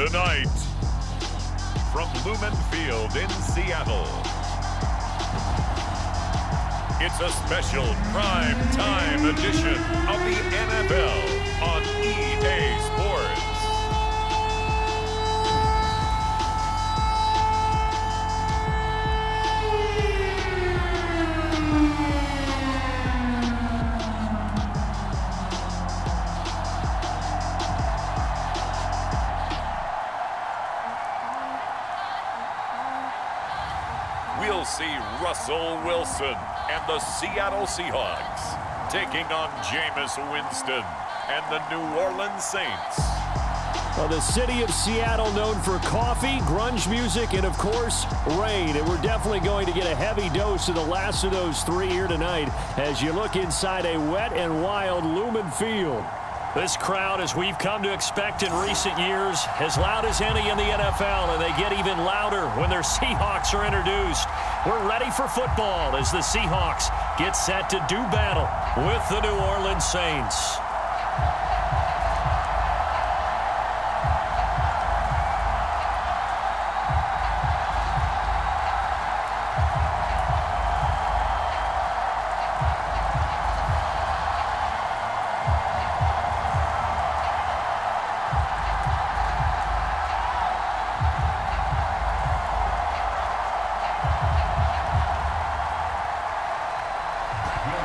Tonight, from Lumen Field in Seattle, it's a special prime time edition of the NFL on EA Sports. We'll see Russell Wilson and the Seattle Seahawks taking on Jameis Winston and the New Orleans Saints. Well, the city of Seattle known for coffee, grunge music, and, of course, rain. And we're definitely going to get a heavy dose of the last of those three here tonight as you look inside a wet and wild Lumen Field. This crowd, as we've come to expect in recent years, as loud as any in the NFL, and they get even louder when their Seahawks are introduced. We're ready for football as the Seahawks get set to do battle with the New Orleans Saints.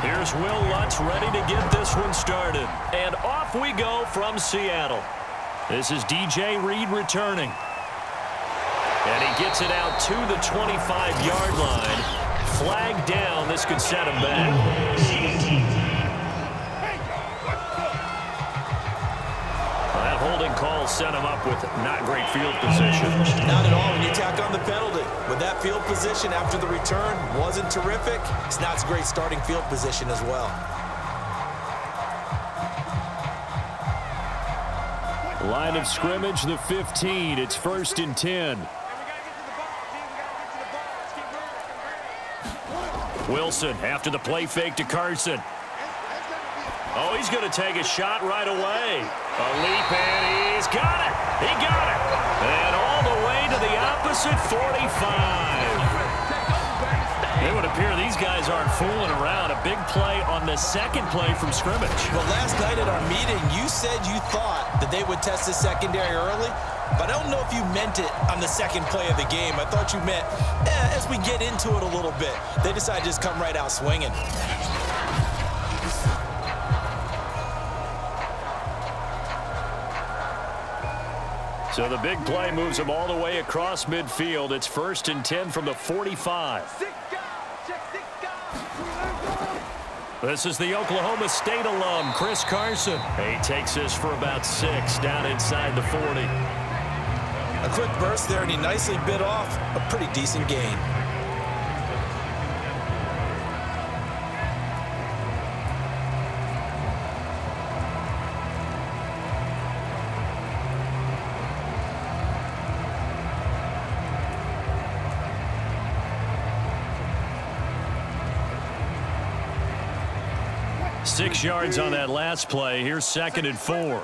Here's Will Lutz ready to get this one started. And off we go from Seattle. This is DJ Reed returning. And he gets it out to the 25-yard line. Flag down. This could set him back. That holding call set him up with not great field position. Not at all when you tack on the penalty. With that field position after the return wasn't terrific, it's not a great starting field position as well. Line of scrimmage, the 15. It's 1st and 10. Wilson after the play fake to Carson. Oh, he's going to take a shot right away. A leap, and he's got it. He got it. And all the way to the opposite 45. It would appear these guys aren't fooling around. A big play on the second play from scrimmage. Well, last night at our meeting, you said you thought that they would test the secondary early, but I don't know if you meant it on the second play of the game. I thought you meant, as we get into it a little bit, they decided to just come right out swinging. So the big play moves him all the way across midfield. It's 1st and 10 from the 45. This is the Oklahoma State alum, Chris Carson. He takes this for about 6 down inside the 40. A quick burst there, and he nicely bit off a pretty decent gain. Six yards on that last play. Here's 2nd and 4.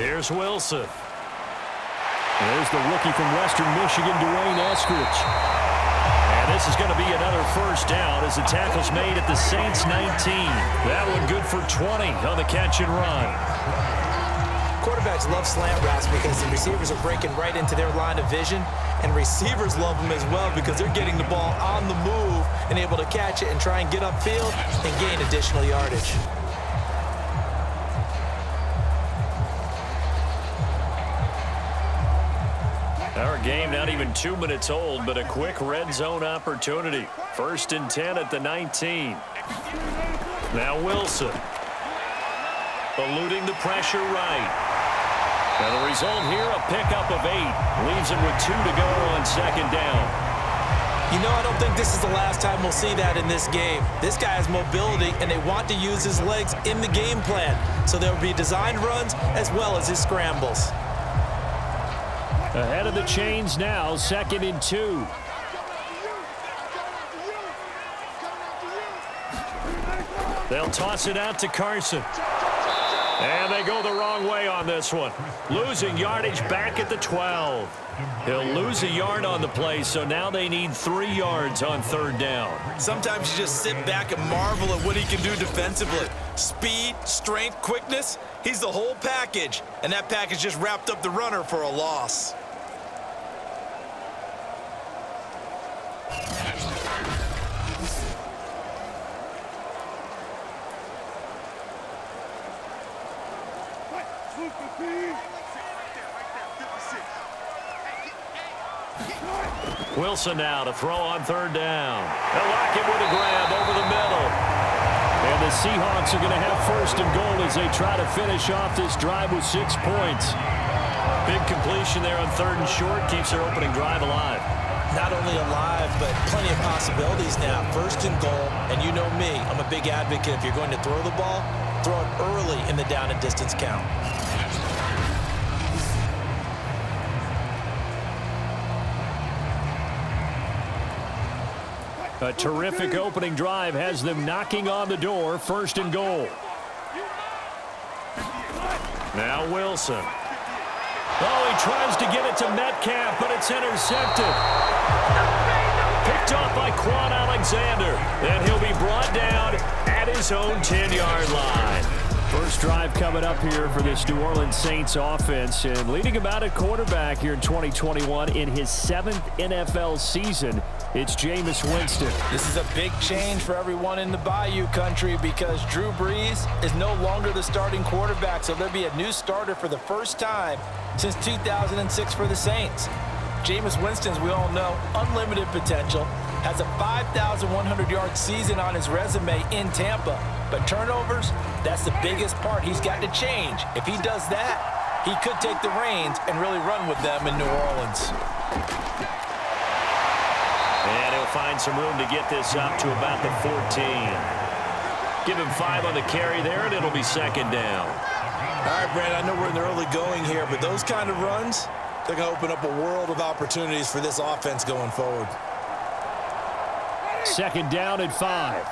Here's Wilson. There's the rookie from Western Michigan, Dwayne Eskridge. And this is going to be another first down as the tackle's made at the Saints 19. That one good for 20 on the catch and run. Quarterbacks love slant routes because the receivers are breaking right into their line of vision, and receivers love them as well because they're getting the ball on the move and able to catch it and try and get upfield and gain additional yardage. Our game not even 2 minutes old, but a quick red zone opportunity. 1st and 10 at the 19. Now Wilson. Eluding the pressure right. And the result here, a pickup of 8. Leaves him with 2 to go on 2nd down. You know, I don't think this is the last time we'll see that in this game. This guy has mobility, and they want to use his legs in the game plan. So there will be designed runs as well as his scrambles. Ahead of the chains now, 2nd and 2. They'll toss it out to Carson. And they go the wrong way on this one. Losing yardage back at the 12. He'll lose a yard on the play, so now they need 3 yards on 3rd down. Sometimes you just sit back and marvel at what he can do defensively. Speed, strength, quickness, he's the whole package. And that package just wrapped up the runner for a loss. Wilson now to throw on 3rd down. Lockett with a grab over the middle. And the Seahawks are going to have 1st and goal as they try to finish off this drive with 6 points. Big completion there on 3rd and short keeps their opening drive alive. Not only alive, but plenty of possibilities now. 1st and goal, and you know me, I'm a big advocate. If you're going to throw the ball, throw it early in the down and distance count. A terrific opening drive has them knocking on the door. 1st and goal. Now Wilson. Oh, he tries to get it to Metcalf, but it's intercepted. Picked off by Quan Alexander. And he'll be brought down at his own 10-yard line. First drive coming up here for this New Orleans Saints offense. And leading him out at quarterback here in 2021 in his 7th NFL season, it's Jameis Winston. This is a big change for everyone in the Bayou country because Drew Brees is no longer the starting quarterback, so there'll be a new starter for the first time since 2006 for the Saints. Jameis Winston, as we all know, unlimited potential, has a 5,100-yard season on his resume in Tampa. But turnovers, that's the biggest part he's got to change. If he does that, he could take the reins and really run with them in New Orleans. And he'll find some room to get this up to about the 14. Give him 5 on the carry there, and it'll be 2nd down. All right, Brad, I know we're in the early going here, but those kind of runs, they're going to open up a world of opportunities for this offense going forward. 2nd down and 5.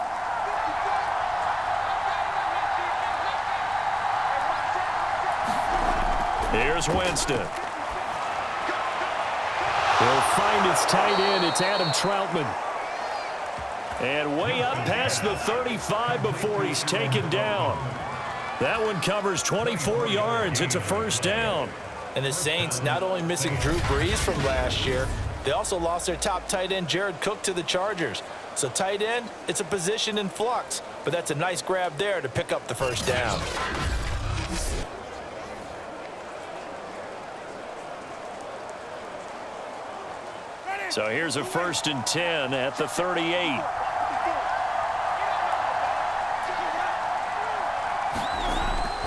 Here's Winston. He'll find its tight end. It's Adam Troutman. And way up past the 35 before he's taken down. That one covers 24 yards. It's a 1st down. And the Saints not only missing Drew Brees from last year, they also lost their top tight end, Jared Cook, to the Chargers. So tight end, it's a position in flux. But that's a nice grab there to pick up the 1st down. So here's a 1st and 10 at the 38.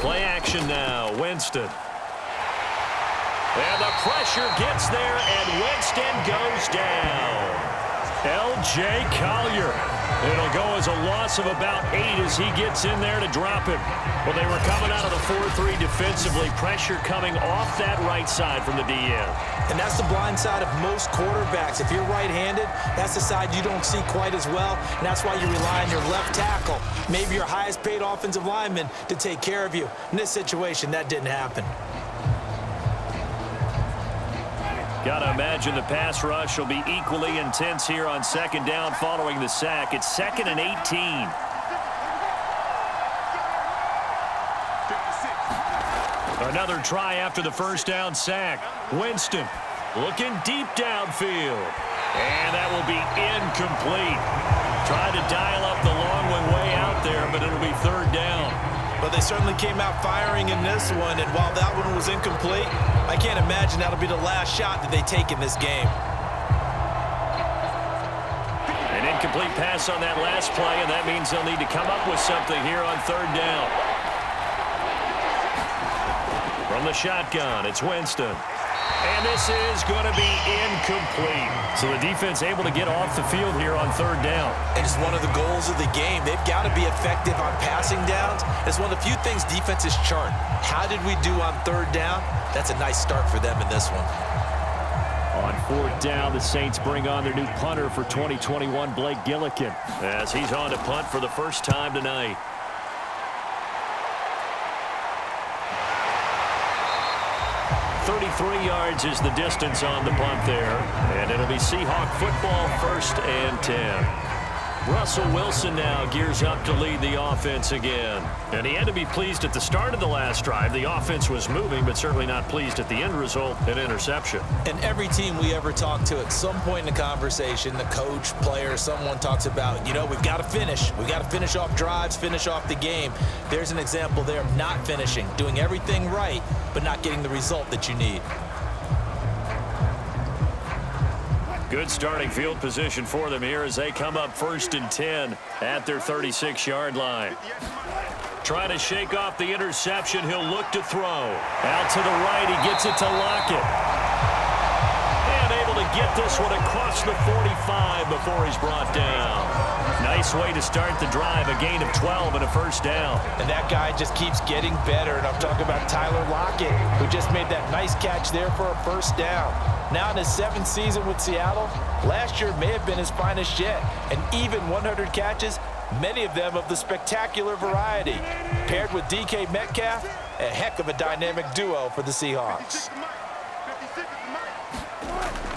Play action now, Winston. And the pressure gets there, and Winston goes down. L.J. Collier. It'll go as a loss of about 8 as he gets in there to drop him. Well, they were coming out of the 4-3 defensively. Pressure coming off that right side from the DN. And that's the blind side of most quarterbacks. If you're right-handed, that's the side you don't see quite as well. And that's why you rely on your left tackle, maybe your highest-paid offensive lineman, to take care of you. In this situation, that didn't happen. Got to imagine the pass rush will be equally intense here on 2nd down following the sack. It's 2nd and 18. Another try after the 1st down sack. Winston looking deep downfield. And that will be incomplete. Tried to dial up the long one way out there, but it'll be 3rd down. But they certainly came out firing in this one, and while that one was incomplete, I can't imagine that'll be the last shot that they take in this game. An incomplete pass on that last play, and that means they'll need to come up with something here on 3rd down. From the shotgun, it's Winston. And this is going to be incomplete. So the defense able to get off the field here on 3rd down. And it's one of the goals of the game. They've got to be effective on passing downs. It's one of the few things defenses chart. How did we do on 3rd down? That's a nice start for them in this one. On 4th down, the Saints bring on their new punter for 2021, Blake Gillikin, as he's on to punt for the first time tonight. 33 yards is the distance on the punt there. And it'll be Seahawk football, 1st and 10. Russell Wilson now gears up to lead the offense again. And he had to be pleased at the start of the last drive. The offense was moving, but certainly not pleased at the end result, an interception. And every team we ever talk to at some point in the conversation, the coach, player, someone talks about, we've got to finish. We've got to finish off drives, finish off the game. There's an example there of not finishing, doing everything right, but not getting the result that you need. Good starting field position for them here as they come up 1st and 10 at their 36-yard line. Trying to shake off the interception. He'll look to throw. Out to the right. He gets it to Lockett. And able to get this one across the 45 before he's brought down. Nice way to start the drive. A gain of 12 and a 1st down. And that guy just keeps getting better. And I'm talking about Tyler Lockett, who just made that nice catch there for a 1st down. Now in his 7th season with Seattle, last year may have been his finest yet. And even 100 catches, many of them of the spectacular variety. Paired with DK Metcalf, a heck of a dynamic duo for the Seahawks.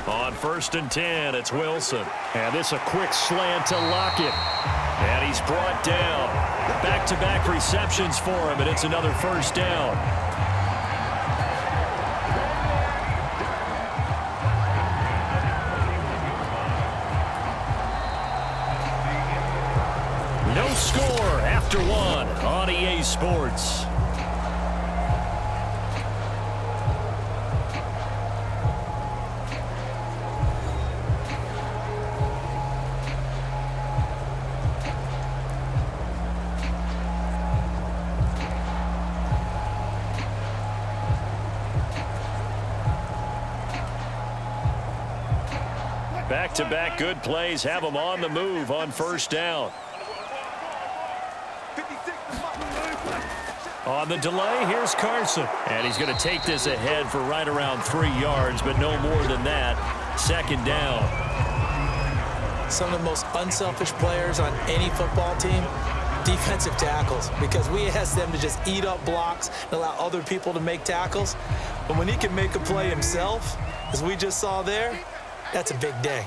On 1st and 10, it's Wilson. And this a quick slant to Lockett. And he's brought down. Back-to-back receptions for him, and it's another 1st down. No score after 1 on EA Sports. Back-to-back good plays have them on the move on 1st down. On the delay, here's Carson. And he's going to take this ahead for right around 3 yards, but no more than that. 2nd down. Some of the most unselfish players on any football team, defensive tackles, because we ask them to just eat up blocks and allow other people to make tackles. But when he can make a play himself, as we just saw there, that's a big day.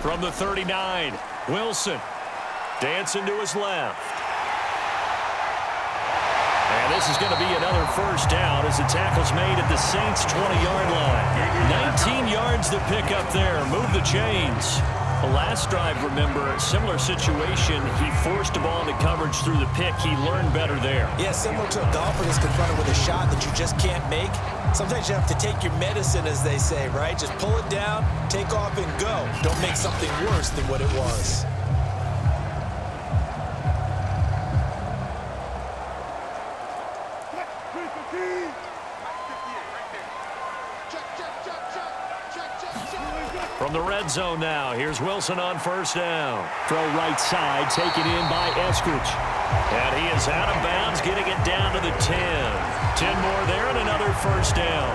From the 39, Wilson. Dancing to his left. And this is going to be another 1st down as the tackle's made at the Saints' 20-yard line. 19 yards to pick up there. Move the chains. The last drive, remember, similar situation. He forced the ball into coverage through the pick. He learned better there. Yeah, similar to a golfer that's confronted with a shot that you just can't make. Sometimes you have to take your medicine, as they say, right? Just pull it down, take off, and go. Don't make something worse than what it was. From the red zone now, here's Wilson on 1st down. Throw right side, taken in by Eskridge. And he is out of bounds, getting it down to the 10. 10 more there and another 1st down.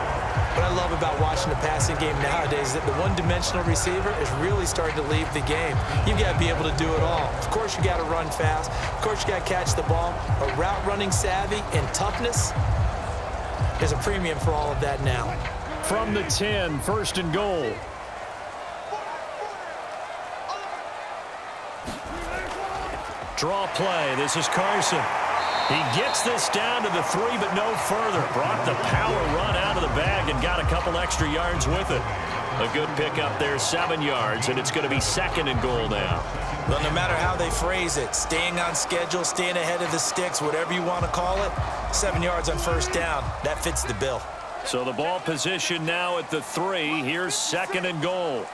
What I love about watching the passing game nowadays is that the one-dimensional receiver is really starting to leave the game. You've got to be able to do it all. Of course, you got to run fast. Of course, you got to catch the ball. But route running savvy and toughness, there's a premium for all of that now. From the 10, 1st and goal. Draw play. This is Carson. He gets this down to the 3, but no further. Brought the power run out of the bag and got a couple extra yards with it. A good pickup there, 7 yards, and it's going to be 2nd and goal now. Well, no matter how they phrase it, staying on schedule, staying ahead of the sticks, whatever you want to call it, 7 yards on 1st down, that fits the bill. So the ball position now at the 3. Here's 2nd and goal.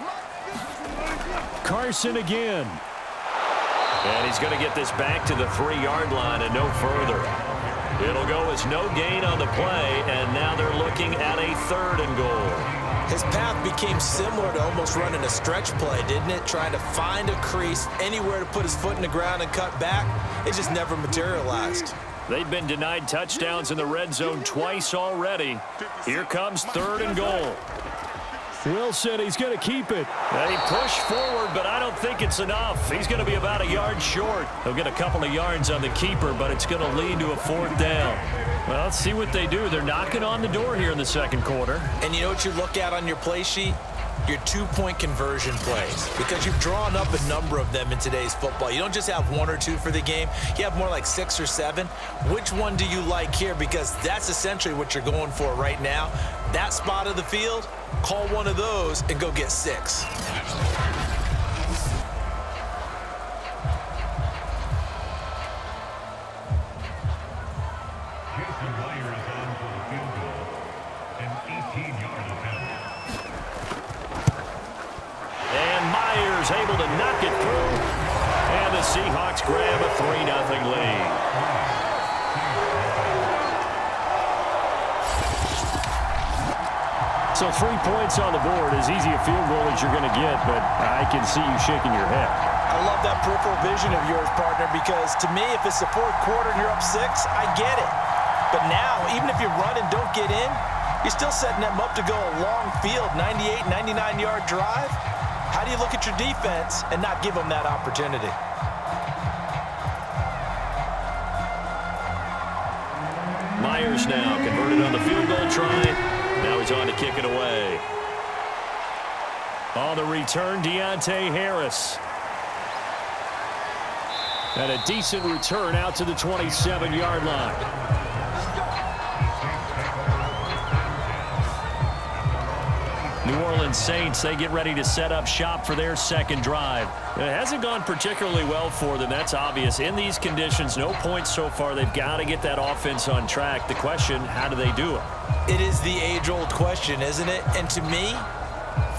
Carson again. And he's going to get this back to the 3-yard line and no further. It'll go as no gain on the play, and now they're looking at a 3rd and goal. His path became similar to almost running a stretch play, didn't it? Trying to find a crease, anywhere to put his foot in the ground and cut back. It just never materialized. They've been denied touchdowns in the red zone twice already. Here comes 3rd and goal. Wilson, he's going to keep it. They push forward, but I don't think it's enough. He's going to be about a yard short. He'll get a couple of yards on the keeper, but it's going to lead to a 4th down. Well, let's see what they do. They're knocking on the door here in the second quarter. And you know what you look at on your play sheet? Your 2-point conversion plays, because you've drawn up a number of them in today's football. You don't just have 1 or 2 for the game. You have more like 6 or 7. Which one do you like here? Because that's essentially what you're going for right now. That spot of the field, call one of those and go get 6. Able to knock it through, and the Seahawks grab a 3-0 lead. So 3 points on the board, as easy a field goal as you're going to get, but I can see you shaking your head. I love that peripheral vision of yours, partner, because to me, if it's the 4th quarter and you're up 6, I get it. But now, even if you run and don't get in, you're still setting them up to go a long field, 98, 99-yard drive. How do you look at your defense and not give them that opportunity? Myers now converted on the field goal try. Now he's on to kick it away. On the return, Deontay Harris. And a decent return out to the 27-yard line. New Orleans Saints, they get ready to set up shop for their second drive. It hasn't gone particularly well for them. That's obvious. In these conditions, no points so far. They've got to get that offense on track. The question, how do they do it? It is the age-old question, isn't it? And to me,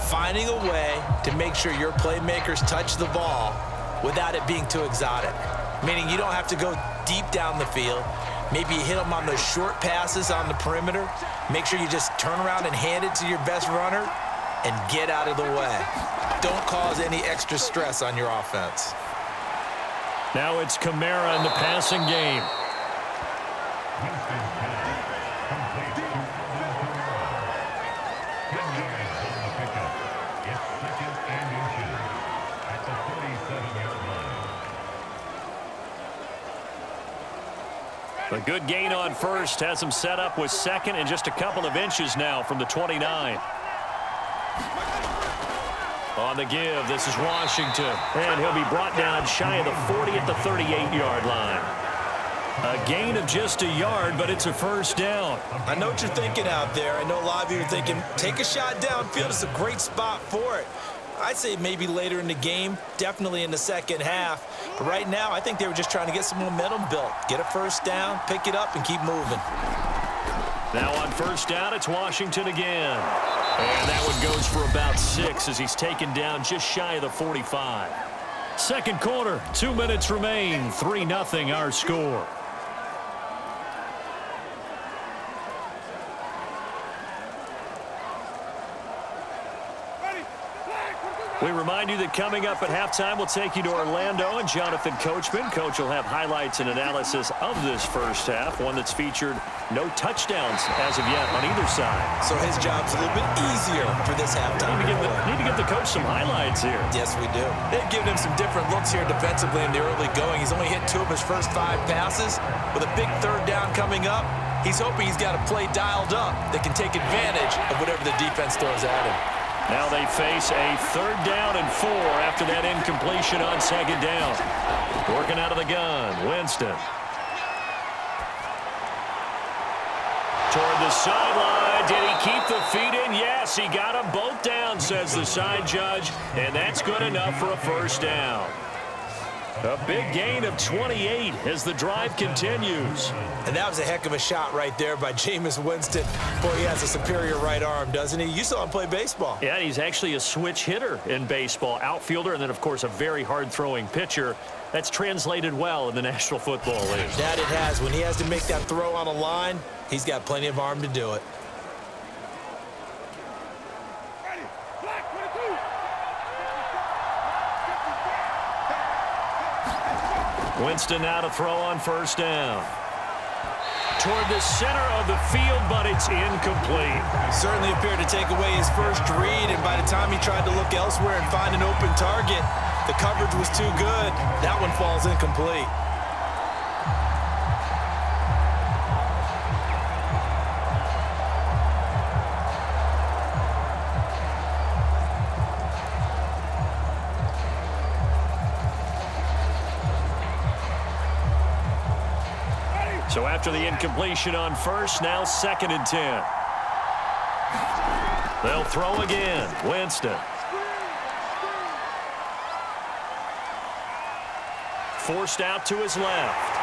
finding a way to make sure your playmakers touch the ball without it being too exotic. Meaning you don't have to go deep down the field. Maybe you hit them on those short passes on the perimeter. Make sure you just turn around and hand it to your best runner and get out of the way. Don't cause any extra stress on your offense. Now it's Kamara in the passing game. A good gain on first has him set up with second and just a couple of inches now from the 29. On the give, this is Washington. And he'll be brought down shy of the 40 at the 38-yard line. A gain of just a yard, but it's a first down. I know what you're thinking out there. I know a lot of you are thinking, take a shot downfield. It's a great spot for it. I'd say maybe later in the game, definitely in the second half. But right now, I think they were just trying to get some momentum built. Get a first down, pick it up, and keep moving. Now on first down, it's Washington again. And that one goes for about 6 as he's taken down just shy of the 45. Second quarter, 2 minutes remain. 3-0 our score. We remind you that coming up at halftime, we'll take you to Orlando and Jonathan Coachman. Coach will have highlights and analysis of this first half, one that's featured no touchdowns as of yet on either side. So his job's a little bit easier for this halftime. Need to give the coach some highlights here. Yes, we do. They've given him some different looks here defensively in the early going. He's only hit 2 of his first 5 passes. With a big third down coming up, he's hoping he's got a play dialed up that can take advantage of whatever the defense throws at him. Now they face a 3rd down and 4 after that incompletion on 2nd down. Working out of the gun, Winston. Toward the sideline. Did he keep the feet in? Yes, he got them both down, says the side judge. And that's good enough for a first down. A big gain of 28 as the drive continues. And that was a heck of a shot right there by Jameis Winston. Boy, he has a superior right arm, doesn't he? You saw him play baseball. Yeah, he's actually a switch hitter in baseball. Outfielder and then, of course, a very hard-throwing pitcher. That's translated well in the National Football League. That it has. When he has to make that throw on a line, he's got plenty of arm to do it. Winston now to throw on first down. toward the center of the field, but it's incomplete. Certainly appeared to take away his first read, and by the time he tried to look elsewhere and find an open target, the coverage was too good. That one falls incomplete. So after the incompletion on first, now 2nd and 10. They'll throw again. Winston. Forced out to his left.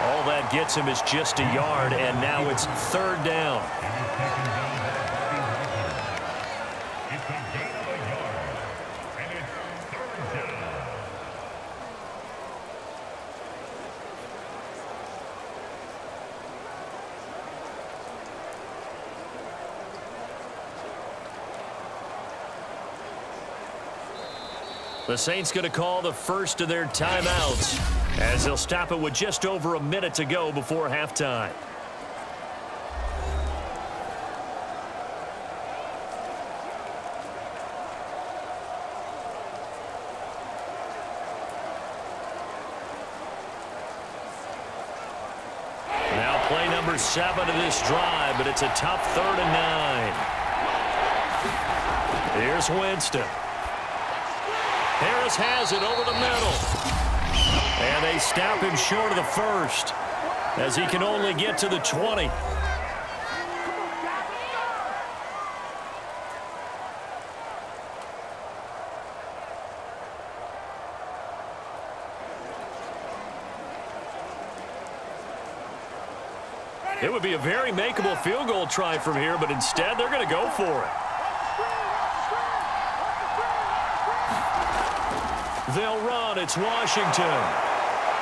All that gets him is just a yard, and now it's 3rd down. The Saints going to call the first of their timeouts as they'll stop it with just over a minute to go before halftime. Now play number 7 of this drive, but it's a tough 3rd and 9. Here's Winston. Harris has it over the middle. And they stop him short of the first as he can only get to the 20. It would be a very makeable field goal try from here, but instead they're going to go for it. They'll run. It's Washington.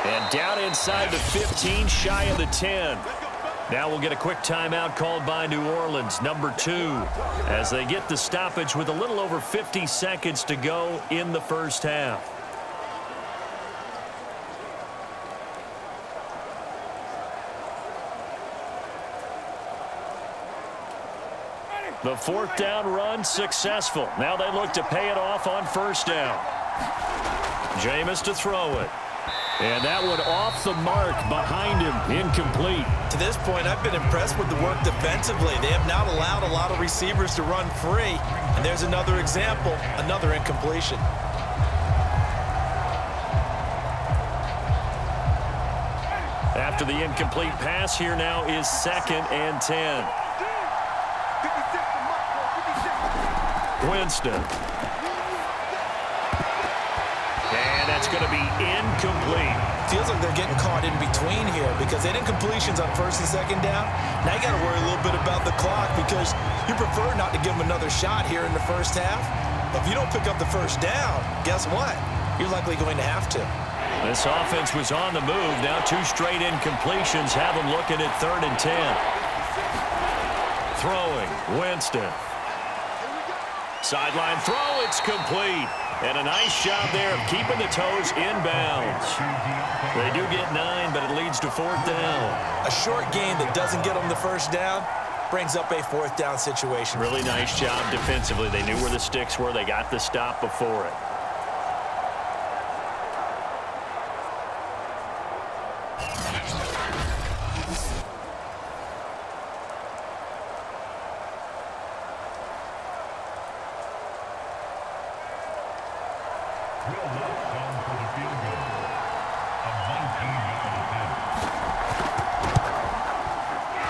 And down inside the 15, shy of the 10. Now we'll get a quick timeout called by New Orleans, number 2, as they get the stoppage with a little over 50 seconds to go in the first half. The 4th down run successful. Now they look to pay it off on 1st down. Jameis to throw it. And that one off the mark behind him, incomplete. To this point, I've been impressed with the work defensively. They have not allowed a lot of receivers to run free. And there's another example, another incompletion. After the incomplete pass, here now is 2nd and 10. Winston. That's going to be incomplete. Feels like they're getting caught in between here because they did incompletions on 1st and 2nd down. Now you got to worry a little bit about the clock because you prefer not to give them another shot here in the first half. But if you don't pick up the 1st down, guess what? You're likely going to have to. This offense was on the move. Now 2 straight incompletions have them looking at 3rd and 10. Throwing, Winston. Sideline throw, it's complete. And a nice job there of keeping the toes inbounds. They do get 9, but it leads to 4th down. A short gain that doesn't get them the 1st down brings up a 4th down situation. Really nice job defensively. They knew where the sticks were. They got the stop before it.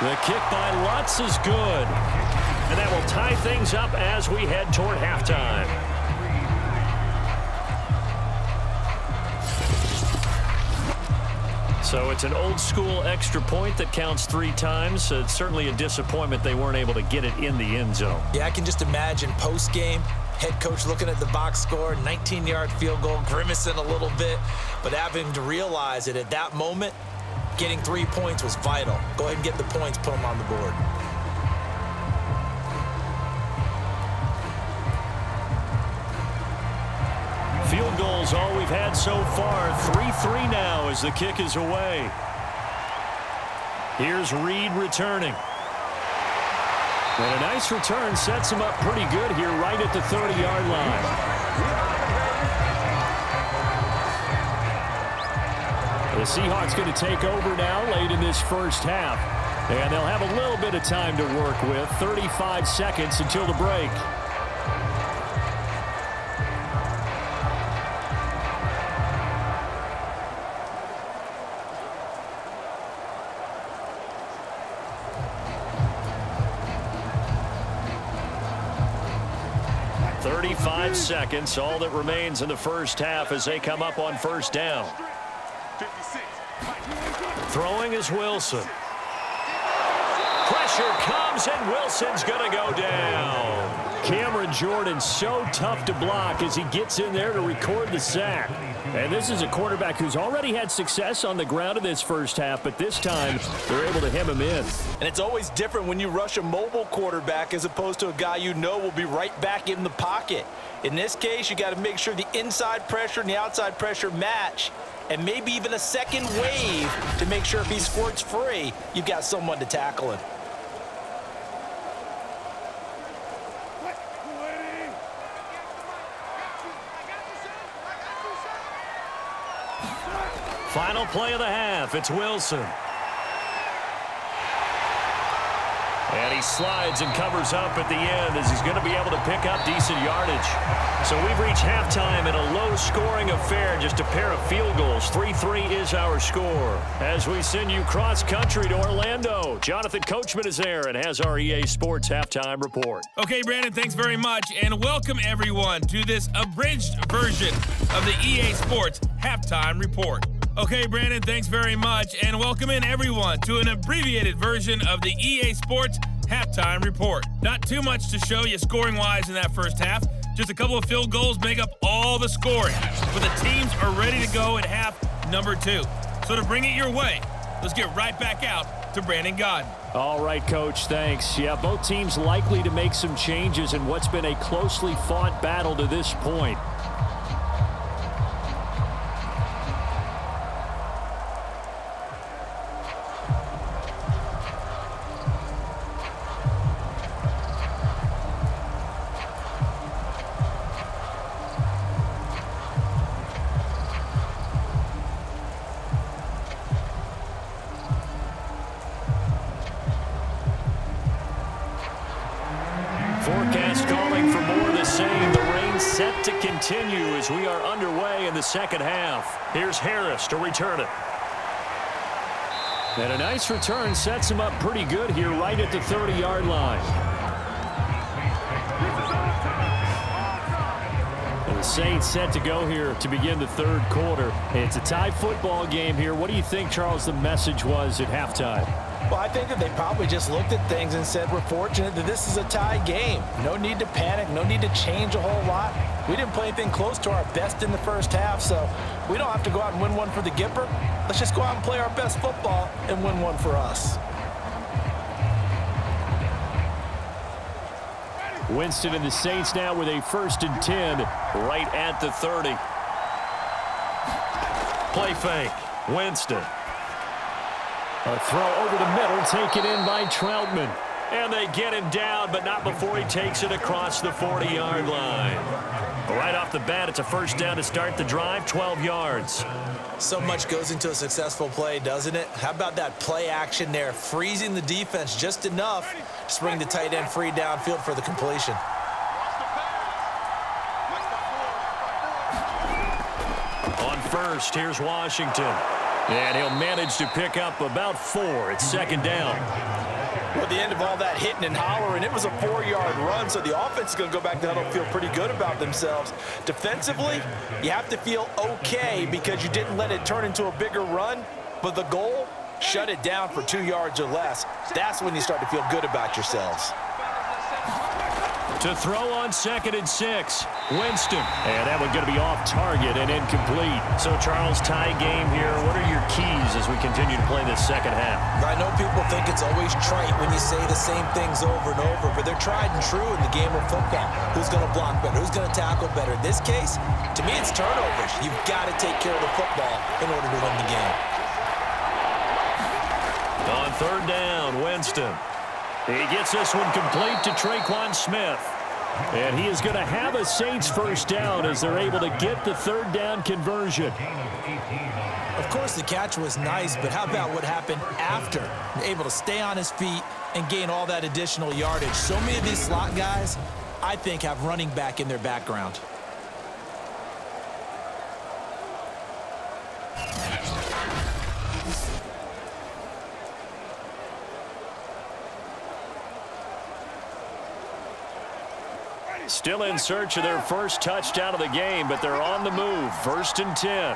The kick by Lutz is good. And that will tie things up as we head toward halftime. So it's an old-school extra point that counts 3 times. It's certainly a disappointment they weren't able to get it in the end zone. Yeah, I can just imagine post-game, head coach looking at the box score, 19-yard field goal, grimacing a little bit, but having to realize that at that moment, getting 3 points was vital. Go ahead and get the points, put them on the board. Field goals all we've had so far. 3-3 now as the kick is away. Here's Reed returning. And a nice return sets him up pretty good here right at the 30-yard line. The Seahawks going to take over now late in this first half. And they'll have a little bit of time to work with. 35 seconds until the break. Seconds, all that remains in the first half as they come up on first down. Throwing is Wilson. Pressure comes and Wilson's going to go down. Cameron Jordan so tough to block as he gets in there to record the sack. And this is a quarterback who's already had success on the ground in this first half, but this time they're able to hem him in. And it's always different when you rush a mobile quarterback as opposed to a guy you know will be right back in the pocket. In this case, you got to make sure the inside pressure and the outside pressure match, and maybe even a second wave to make sure if he squirts free, you've got someone to tackle him. Final play of the half, it's Wilson. And he slides and covers up at the end as he's going to be able to pick up decent yardage. So we've reached halftime in a low-scoring affair, just a pair of field goals. 3-3 is our score. As we send you cross-country to Orlando, Jonathan Coachman is there and has our EA Sports halftime report. Okay, Brandon, thanks very much, and welcome everyone to this abridged version of the EA Sports halftime report. Okay, Brandon, thanks very much, and welcome in everyone to an abbreviated version of the EA Sports halftime report. Not too much to show you scoring-wise in that first half. Just a couple of field goals make up all the scoring. But the teams are ready to go at half number 2. So to bring it your way, let's get right back out to Brandon Godden. All right, Coach, thanks. Yeah, both teams likely to make some changes in what's been a closely fought battle to this point. Forecast calling for more of the same. The rain set to continue as we are underway in the second half. Here's Harris to return it. And a nice return sets him up pretty good here right at the 30-yard line. And the Saints set to go here to begin the third quarter. It's a tie football game here. What do you think, Charles, the message was at halftime? Well, I think that they probably just looked at things and said, we're fortunate that this is a tie game. No need to panic, no need to change a whole lot. We didn't play anything close to our best in the first half, so we don't have to go out and win one for the Gipper. Let's just go out and play our best football and win one for us. Winston and the Saints now with a 1st and 10 right at the 30. Play fake. Winston. A throw over the middle, taken in by Troutman. And they get him down, but not before he takes it across the 40-yard line. Right off the bat, it's a first down to start the drive, 12 yards. So much goes into a successful play, doesn't it? How about that play action there, freezing the defense just enough to bring the tight end free downfield for the completion. On first, here's Washington. And he'll manage to pick up about 4. It's second down. Well, at the end of all that hitting and hollering, it was a 4-yard run, so the offense is going to go back to huddle and feel pretty good about themselves. Defensively, you have to feel okay because you didn't let it turn into a bigger run, but the goal, shut it down for 2 yards or less. That's when you start to feel good about yourselves. To throw on 2nd and 6. Winston. And that one going to be off target and incomplete. So, Charles, tie game here. What are your keys as we continue to play this second half? I know people think it's always trite when you say the same things over and over, but they're tried and true in the game of football. Who's going to block better? Who's going to tackle better? In this case, to me, it's turnovers. You've got to take care of the football in order to win the game. On third down, Winston. He gets this one complete to Traquan Smith. And he is going to have a Saints first down as they're able to get the third down conversion. Of course, the catch was nice, but how about what happened after? Able to stay on his feet and gain all that additional yardage. So many of these slot guys, I think, have running back in their background. Still in search of their first touchdown of the game, but they're on the move. 1st and 10.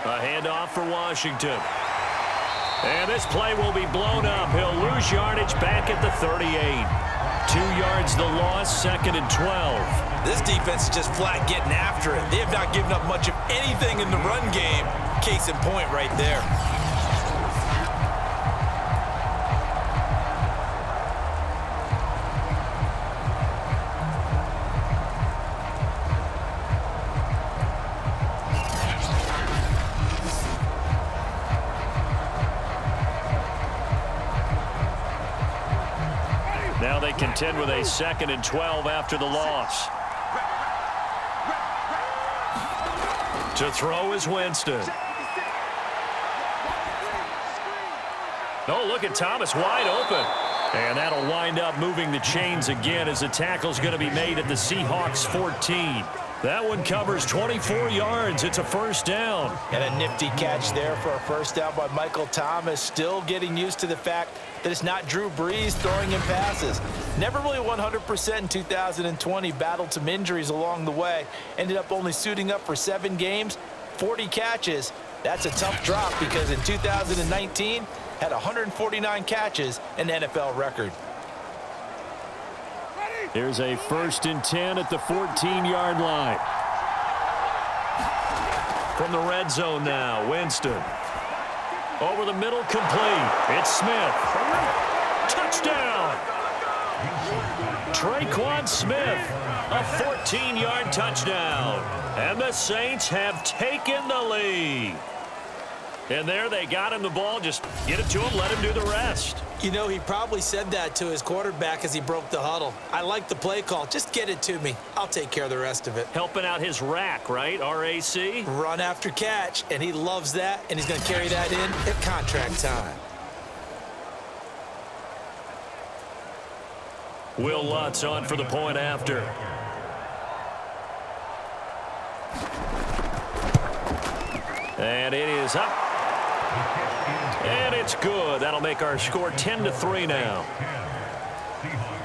A handoff for Washington. And this play will be blown up. He'll lose yardage back at the 38. 2 yards the loss, 2nd and 12. This defense is just flat getting after it. They have not given up much of anything in the run game. Case in point right there. Now they contend with a 2nd and 12 after the loss. To throw is Winston. Oh, look at Thomas wide open. And that'll wind up moving the chains again as the tackle's going to be made at the Seahawks 14. That one covers 24 yards. It's a first down. And a nifty catch there for a first down by Michael Thomas. Still getting used to the fact that it's not Drew Brees throwing him passes. Never really 100% in 2020. Battled some injuries along the way. Ended up only suiting up for 7 games, 40 catches. That's a tough drop because in 2019 had 149 catches, an NFL record. Here's a 1st and 10 at the 14-yard line. From the red zone now, Winston. Over the middle, complete. It's Smith. Touchdown! Traquan Smith, a 14-yard touchdown. And the Saints have taken the lead. And there they got him the ball. Just get it to him, let him do the rest. You know, he probably said that to his quarterback as he broke the huddle. I like the play call. Just get it to me. I'll take care of the rest of it. Helping out his rack, right? RAC? Run after catch, and he loves that, and he's going to carry that in at contract time. Will Lutz on for the point after. And it is up. And it's good. That'll make our score 10-3 now.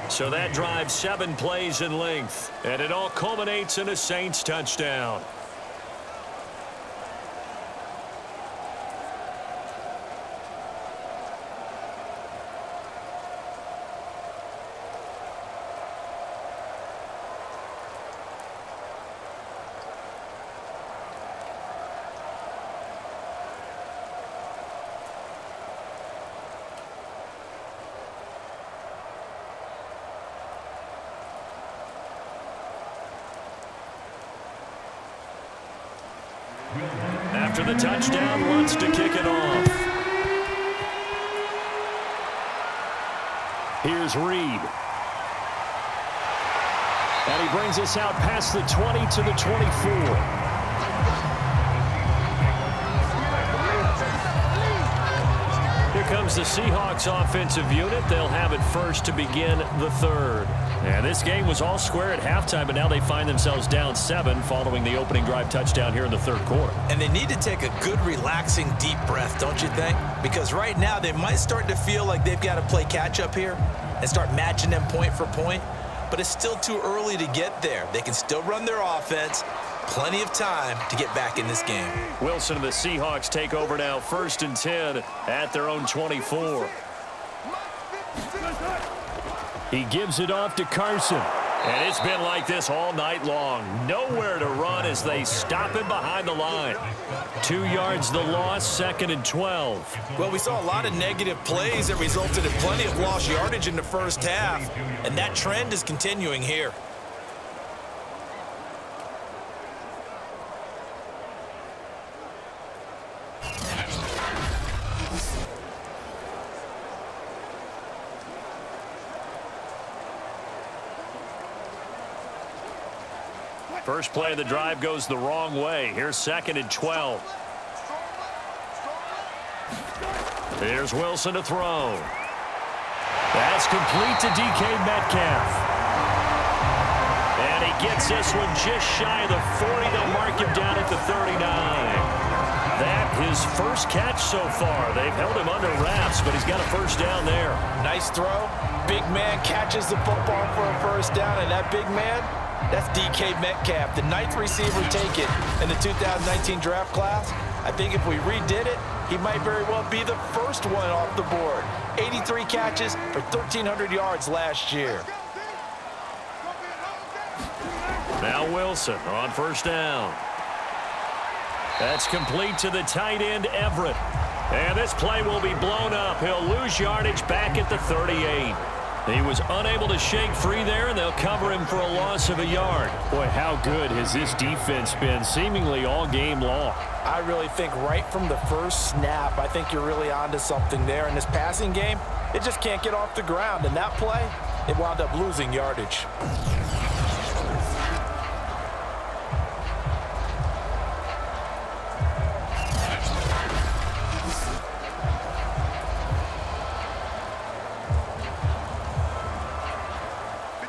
So that drives 7 plays in length. And it all culminates in a Saints touchdown. After the touchdown, Lutz to kick it off. Here's Reed. And he brings us out past the 20 to the 24. Here comes the Seahawks offensive unit. They'll have it first to begin the third. And this game was all square at halftime, but now they find themselves down 7 following the opening drive touchdown here in the third quarter. And they need to take a good, relaxing, deep breath, don't you think? Because right now they might start to feel like they've got to play catch-up here and start matching them point for point. But it's still too early to get there. They can still run their offense. Plenty of time to get back in this game. Wilson and the Seahawks take over now, 1st and 10 at their own 24. He gives it off to Carson. And it's been like this all night long. Nowhere to run as they stop him behind the line. 2 yards the loss, 2nd and 12. Well, we saw a lot of negative plays that resulted in plenty of lost yardage in the first half. And that trend is continuing here. First play of the drive goes the wrong way. Here's 2nd and 12. Here's Wilson to throw. That's complete to DK Metcalf. And he gets this one just shy of the 40. They'll mark him down at the 39. That his first catch so far. They've held him under wraps, but he's got a first down there. Nice throw. Big man catches the football for a first down, and that big man, that's DK Metcalf, the 9th receiver taken in the 2019 draft class. I think if we redid it, he might very well be the first one off the board. 83 catches for 1,300 yards last year. Now Wilson on first down. That's complete to the tight end, Everett. And this play will be blown up. He'll lose yardage back at the 38. He was unable to shake free there, and they'll cover him for a loss of a yard. Boy, how good has this defense been seemingly all game long? I really think right from the first snap, I think you're really onto something there. In this passing game, it just can't get off the ground. And that play, it wound up losing yardage.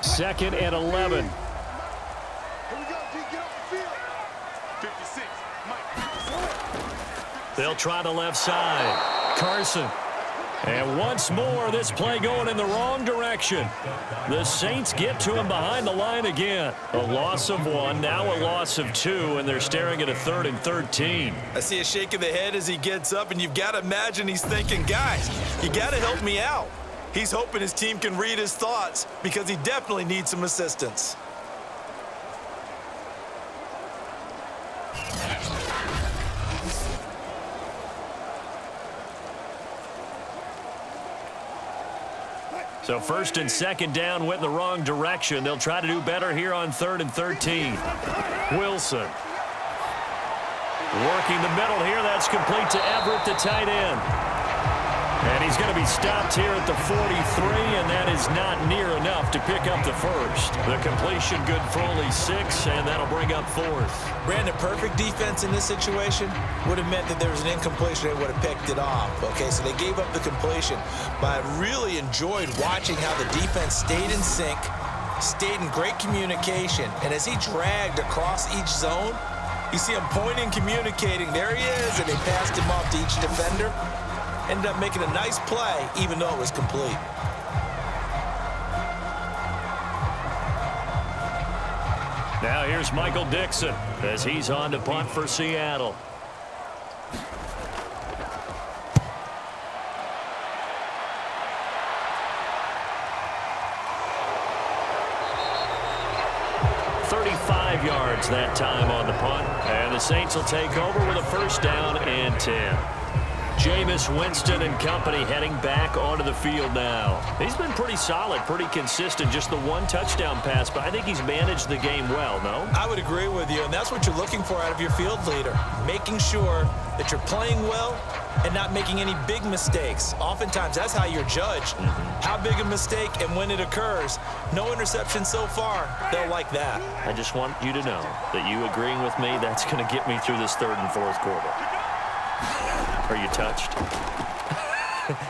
Second and 11. Here we go, D, get off the field. 56, Mike. They'll try the left side. Carson. And once more, this play going in the wrong direction. The Saints get to him behind the line again. A loss of 1, now a loss of 2, and they're staring at a 3rd and 13. I see a shake of the head as he gets up, and you've got to imagine he's thinking, guys, you got to help me out. He's hoping his team can read his thoughts because he definitely needs some assistance. So 1st and 2nd down went in the wrong direction. They'll try to do better here on 3rd and 13. Wilson. Working the middle here. That's complete to Everett, the tight end. And he's going to be stopped here at the 43, and that is not near enough to pick up the first. The completion good for only 6, and that'll bring up 4th. Brandon, perfect defense in this situation would have meant that there was an incompletion. They would have picked it off. Okay, so they gave up the completion. But I really enjoyed watching how the defense stayed in sync, stayed in great communication. And as he dragged across each zone, you see him pointing, communicating. There he is, and they passed him off to each defender. Ended up making a nice play, even though it was complete. Now here's Michael Dixon as he's on to punt for Seattle. Yards that time on the punt, and the Saints will take over with a first down and 10. Jameis, Winston, and company heading back onto the field now. He's been pretty solid, pretty consistent, just the 1 touchdown pass, but I think he's managed the game well, no? I would agree with you, and that's what you're looking for out of your field leader, making sure that you're playing well and not making any big mistakes. Oftentimes, that's how you're judged. How big a mistake and when it occurs. No interception so far. They'll like that. I just want you to know that you agreeing with me, that's going to get me through this 3rd and 4th quarter. Are you touched?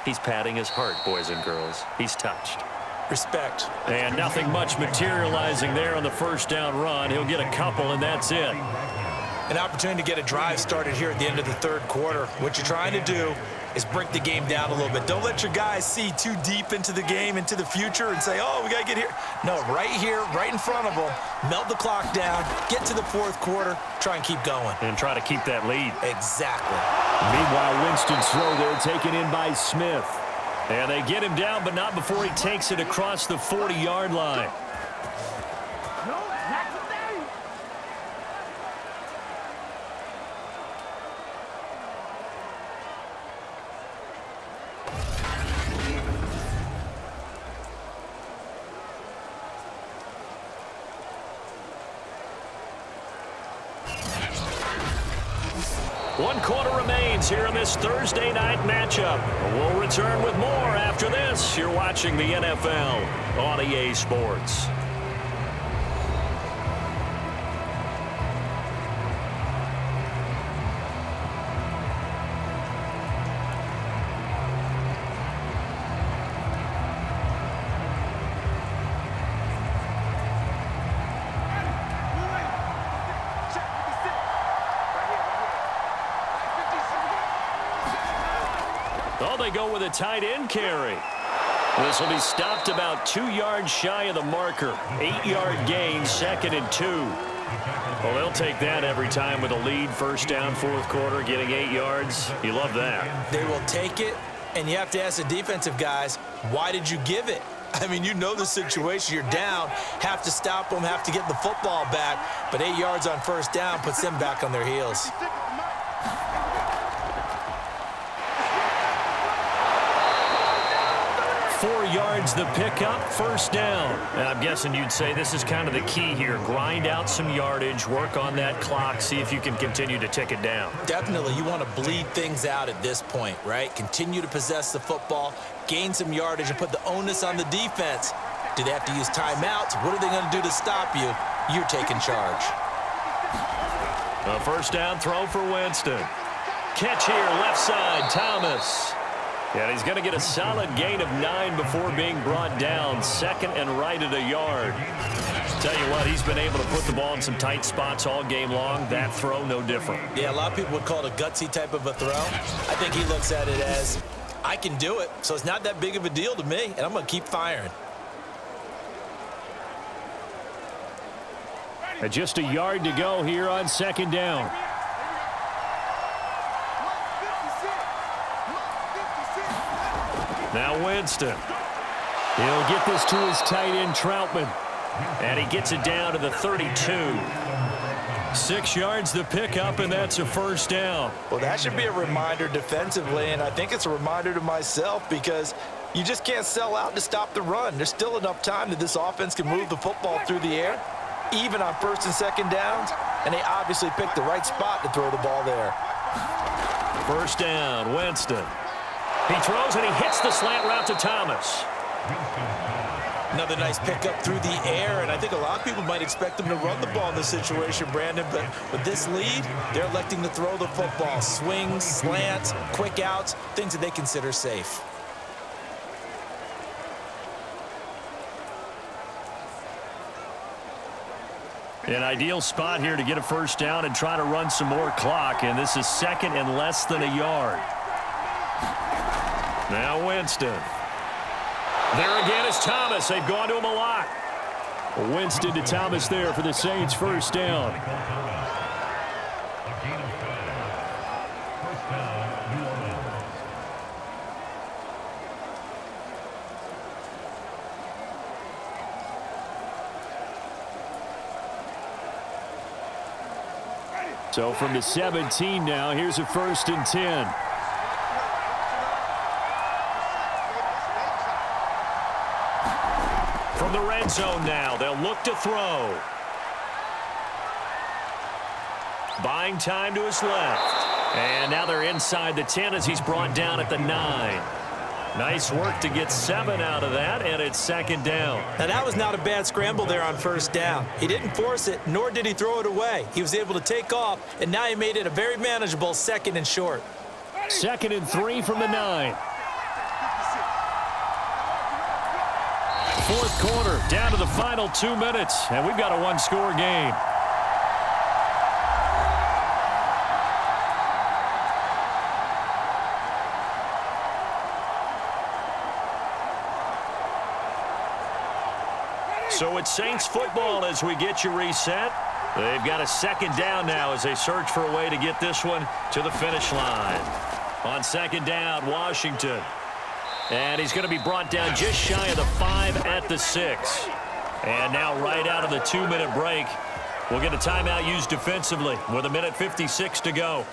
He's patting his heart, boys and girls. He's touched. Respect. And nothing much materializing there on the first down run. He'll get a couple, and that's it. An opportunity to get a drive started here at the end of the 3rd quarter. What you're trying to do is break the game down a little bit. Don't let your guys see too deep into the game, into the future, and say, oh, we got to get here. No, right here, right in front of them, melt the clock down, get to the 4th quarter, try and keep going. And try to keep that lead. Exactly. Meanwhile, Winston's throw there taken in by Smith. And they get him down, but not before he takes it across the 40-yard line. One quarter remains here in this Thursday night matchup. We'll return with more after this. You're watching the NFL on EA Sports. they go with a tight end carry. This will be stopped about 2 yards shy of the marker. 8-yard gain, 2nd and 2. Well, they'll take that every time with a lead. First down, fourth quarter, getting 8 yards. You love that. They will take it, and you have to ask the defensive guys, why did you give it? I mean, you know the situation. You're down, have to stop them, have to get the football back. But 8 yards on first down puts them back on their heels. 4 yards the pickup, first down. And I'm guessing you'd say this is kind of the key here. Grind out some yardage, work on that clock, see if you can continue to tick it down. Definitely, you want to bleed things out at this point, right? Continue to possess the football, gain some yardage, and put the onus on the defense. Do they have to use timeouts? What are they going to do to stop you? You're taking charge. A first down throw for Winston. Catch here, left side, Thomas. And he's going to get a solid gain of 9 before being brought down. 2nd and right at a yard. Tell you what, he's been able to put the ball in some tight spots all game long. That throw, no different. Yeah, a lot of people would call it a gutsy type of a throw. I think he looks at it as, I can do it, so it's not that big of a deal to me, and I'm going to keep firing. And just a yard to go here on 2nd down. Now Winston. He'll get this to his tight end, Troutman. And he gets it down to the 32. 6 yards the pickup, and that's a first down. Well, that should be a reminder defensively, and I think it's a reminder to myself because you just can't sell out to stop the run. There's still enough time that this offense can move the football through the air, even on 1st and 2nd downs, and they obviously picked the right spot to throw the ball there. First down, Winston. He throws and he hits the slant route to Thomas. Another nice pickup through the air, and I think a lot of people might expect them to run the ball in this situation, Brandon, but with this lead, they're electing to throw the football. Swings, slants, quick outs, things that they consider safe. An ideal spot here to get a first down and try to run some more clock, and this is 2nd and less than a yard. Now Winston. There again is Thomas. They've gone to him a lot. Winston to Thomas there for the Saints' first down. So from the 17 now, here's a 1st and 10. From the red zone now, they'll look to throw. Buying time to his left. And now they're inside the 10 as he's brought down at the 9. Nice work to get 7 out of that, and it's 2nd down. Now, that was not a bad scramble there on first down. He didn't force it, nor did he throw it away. He was able to take off, and now he made it a very manageable 2nd and short. 2nd and 3 from the 9. Fourth quarter, down to the final 2 minutes, and we've got a one-score game. So it's Saints football as we get you reset. They've got a 2nd down now as they search for a way to get this one to the finish line. On 2nd down, Washington. And he's going to be brought down just shy of the 5 at the 6. And now right out of the 2-minute break, we'll get a timeout used defensively with 1:56 to go.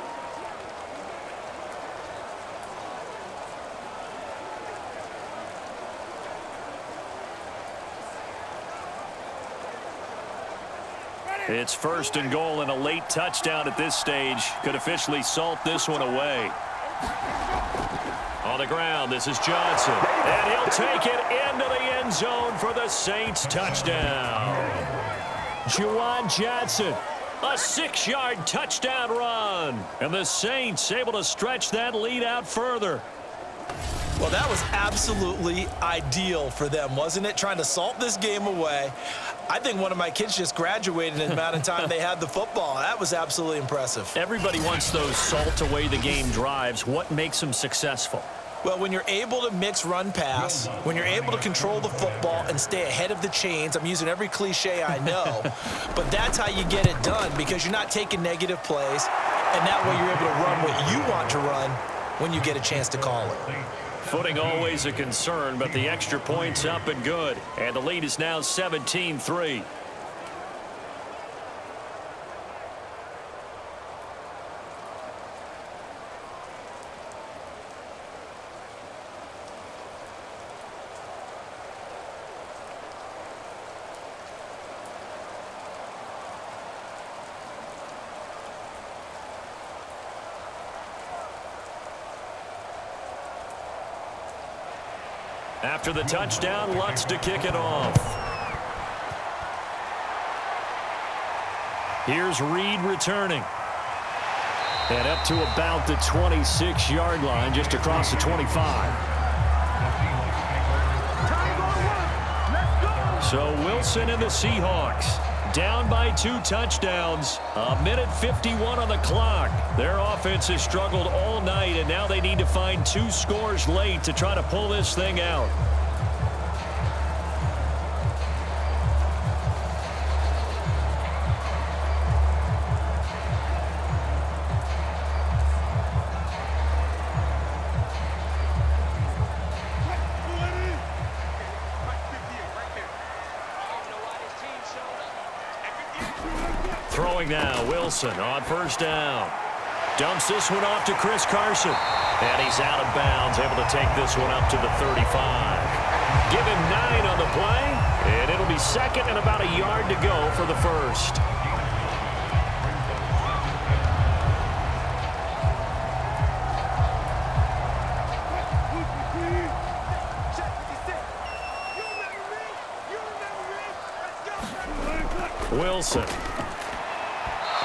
It's 1st and goal, and a late touchdown at this stage could officially salt this one away. On the ground, this is Johnson, and he'll take it into the end zone for the Saints touchdown. Juwan Johnson, a 6-yard touchdown run, and the Saints able to stretch that lead out further. Well, that was absolutely ideal for them, wasn't it? Trying to salt this game away. I think one of my kids just graduated in the amount of time they had the football. That was absolutely impressive. Everybody wants those salt away the game drives. What makes them successful? Well, when you're able to mix run-pass, when you're able to control the football and stay ahead of the chains, I'm using every cliche I know, but that's how you get it done because you're not taking negative plays, and that way you're able to run what you want to run when you get a chance to call it. Footing always a concern, but the extra point's up and good, and the lead is now 17-3. After the touchdown, Lutz to kick it off. Here's Reed returning. And up to about the 26-yard line, just across the 25. So Wilson and the Seahawks down by 2 touchdowns. A minute 51 on the clock. Their offense has struggled all night, and now they need to find 2 scores late to try to pull this thing out. Throwing now, Wilson on first down. Dumps this one off to Chris Carson. And he's out of bounds, able to take this one up to the 35. Give him 9 on the play, and it'll be second and about a yard to go for the first. Wilson.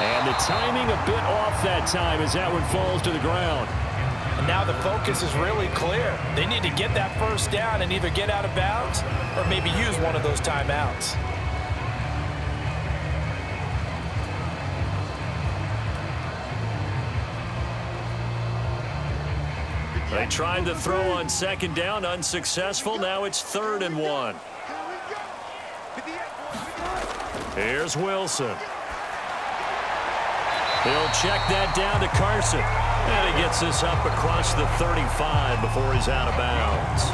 And the timing a bit off that time as that one falls to the ground. And now the focus is really clear. They need to get that first down and either get out of bounds or maybe use one of those timeouts. They tried to throw on second down, unsuccessful. Now it's 3rd and 1. Here's Wilson. He'll check that down to Carson. And he gets this up across the 35 before he's out of bounds.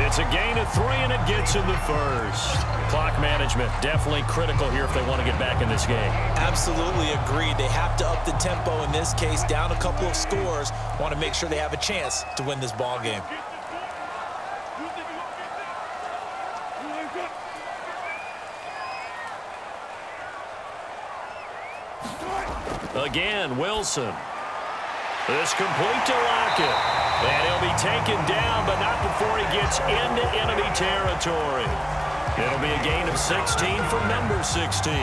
It's a gain of 3, and it gets in the first. Clock management definitely critical here if they want to get back in this game. Absolutely agreed. They have to up the tempo in this case, down a couple of scores. Want to make sure they have a chance to win this ball game. Again, Wilson. This complete to Lockett. And he'll be taken down, but not before he gets into enemy territory. It'll be a gain of 16 for number 16.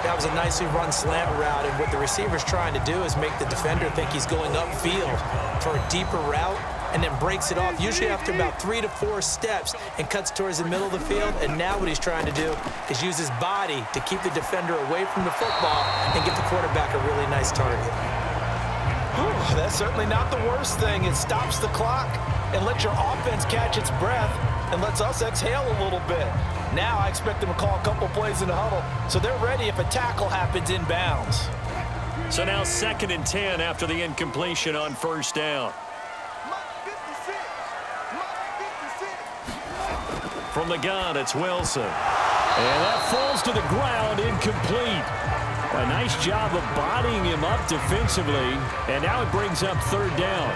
That was a nicely run slant route, and what the receiver's trying to do is make the defender think he's going upfield for a deeper route and then breaks it off, usually after about 3 to 4 steps, and cuts towards the middle of the field. And now what he's trying to do is use his body to keep the defender away from the football and give the quarterback a really nice target. Whew, that's certainly not the worst thing. It stops the clock and lets your offense catch its breath and lets us exhale a little bit. Now I expect them to call a couple plays in the huddle, so they're ready if a tackle happens in bounds. So now 2nd and 10 after the incompletion on first down. From the gun, it's Wilson. And that falls to the ground, incomplete. A nice job of bodying him up defensively, and now it brings up 3rd down.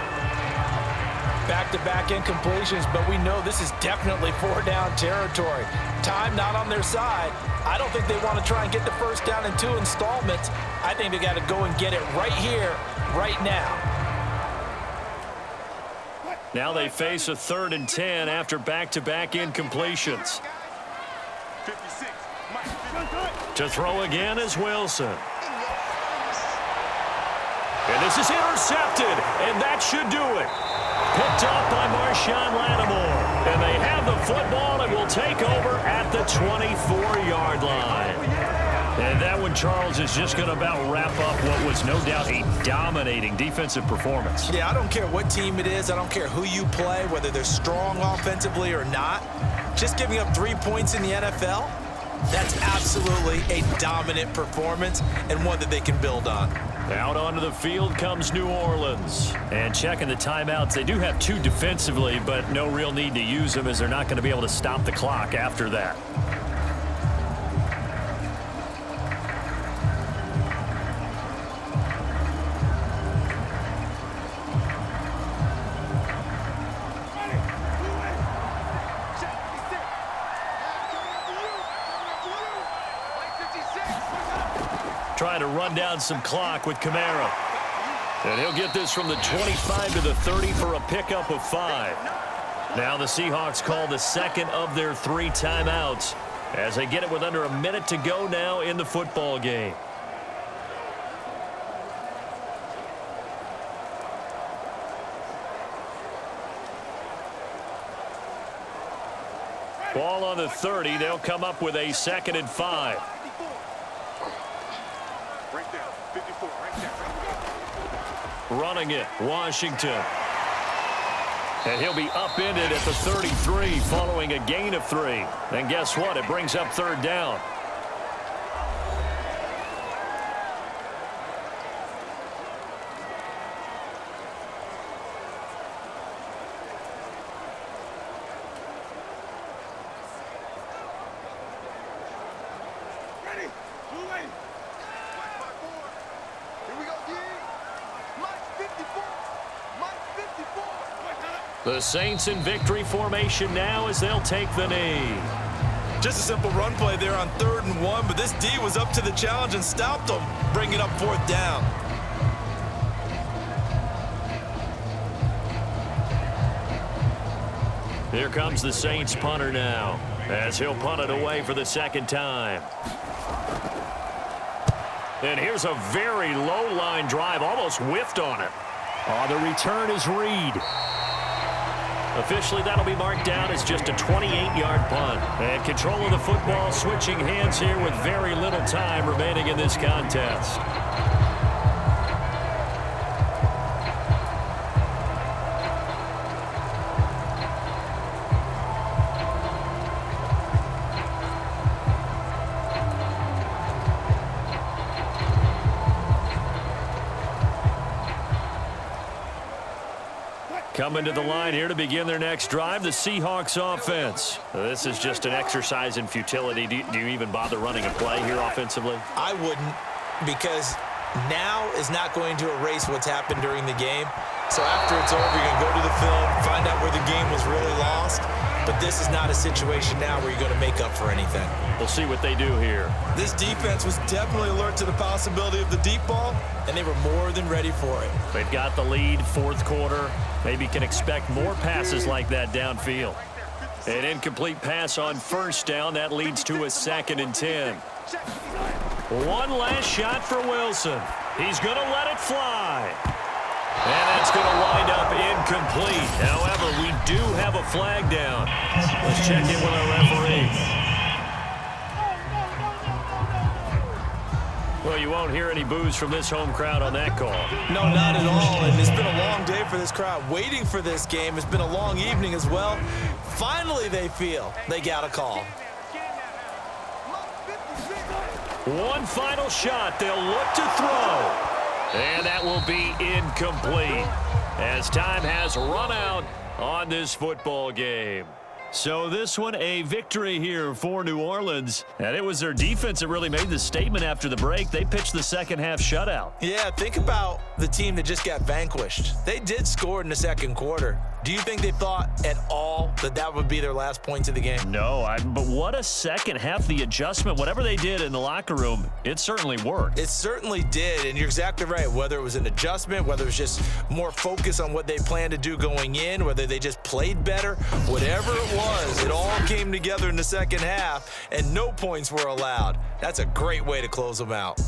Back-to-back incompletions, but we know this is definitely 4-down territory. Time not on their side. I don't think they want to try and get the first down in 2 installments. I think they got to go and get it right here, right now. Now they face a 3rd and 10 after back-to-back incompletions. 56. To throw again is Wilson. And this is intercepted, and that should do it. Picked up by Marshawn Lattimore. And they have the football and will take over at the 24-yard line. And that one, Charles, is just going to about wrap up what was no doubt a dominating defensive performance. Yeah, I don't care what team it is. I don't care who you play, whether they're strong offensively or not. Just giving up 3 points in the NFL, that's absolutely a dominant performance and one that they can build on. Out onto the field comes New Orleans. And checking the timeouts, they do have 2 defensively, but no real need to use them as they're not going to be able to stop the clock after that. Trying to run down some clock with Kamara. And he'll get this from the 25 to the 30 for a pickup of 5. Now the Seahawks call the second of their 3 timeouts as they get it with under a minute to go now in the football game. Ball on the 30. They'll come up with a 2nd and 5. Right there, 54, right there. Running it, Washington. And he'll be upended at the 33 following a gain of 3. And guess what? It brings up 3rd down. Ready, Lumen. Watch my board. Here we go, D. Mike 54. Mike 54. The Saints in victory formation now as they'll take the knee. Just a simple run play there on 3rd and 1, but this D was up to the challenge and stopped them, bringing up 4th down. Here comes the Saints punter now as he'll punt it away for the 2nd time. And here's a very low line drive, almost whiffed on it. Oh, the return is Reed. Officially, that'll be marked down as just a 28-yard punt. And control of the football switching hands here with very little time remaining in this contest. Coming to the line here to begin their next drive, the Seahawks offense. This is just an exercise in futility. Do you even bother running a play here offensively? I wouldn't, because now is not going to erase what's happened during the game. So after it's over, you're going to go to the film, find out where the game was really lost. But this is not a situation now where you're going to make up for anything. We'll see what they do here. This defense was definitely alert to the possibility of the deep ball, and they were more than ready for it. They've got the lead, 4th quarter. Maybe can expect more passes like that downfield. An incomplete pass on 1st down. That leads to a 2nd and 10. One last shot for Wilson. He's going to let it fly. And that's going to wind up incomplete. However, we do have a flag down. Let's check in with our referee. Well, you won't hear any boos from this home crowd on that call. No, not at all. And it's been a long day for this crowd waiting for this game. It's been a long evening as well. Finally, they feel they got a call. One final shot. They'll look to throw. And that will be incomplete as time has run out on this football game. So this one a victory here for New Orleans. And it was their defense that really made the statement after the break. They pitched the 2nd half shutout. Yeah, think about the team that just got vanquished. They did score in the 2nd quarter. Do you think they thought at all that that would be their last points of the game? No, but what a 2nd half. The adjustment, whatever they did in the locker room, it certainly worked. It certainly did, and you're exactly right. Whether it was an adjustment, whether it was just more focus on what they planned to do going in, whether they just played better, whatever it was, it all came together in the 2nd half, and no points were allowed. That's a great way to close them out.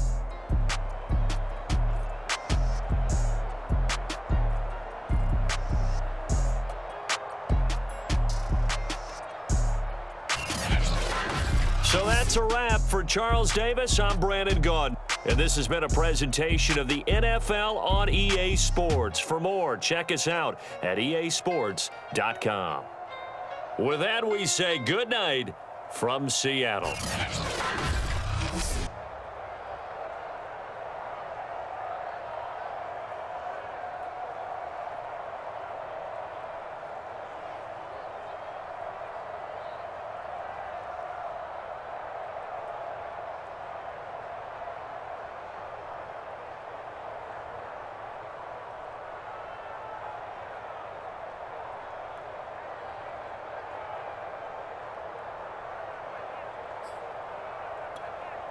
So that's that's a wrap. For Charles Davis, I'm Brandon Gaudin. And this has been a presentation of the NFL on EA Sports. For more, check us out at easports.com. With that, we say good night from Seattle.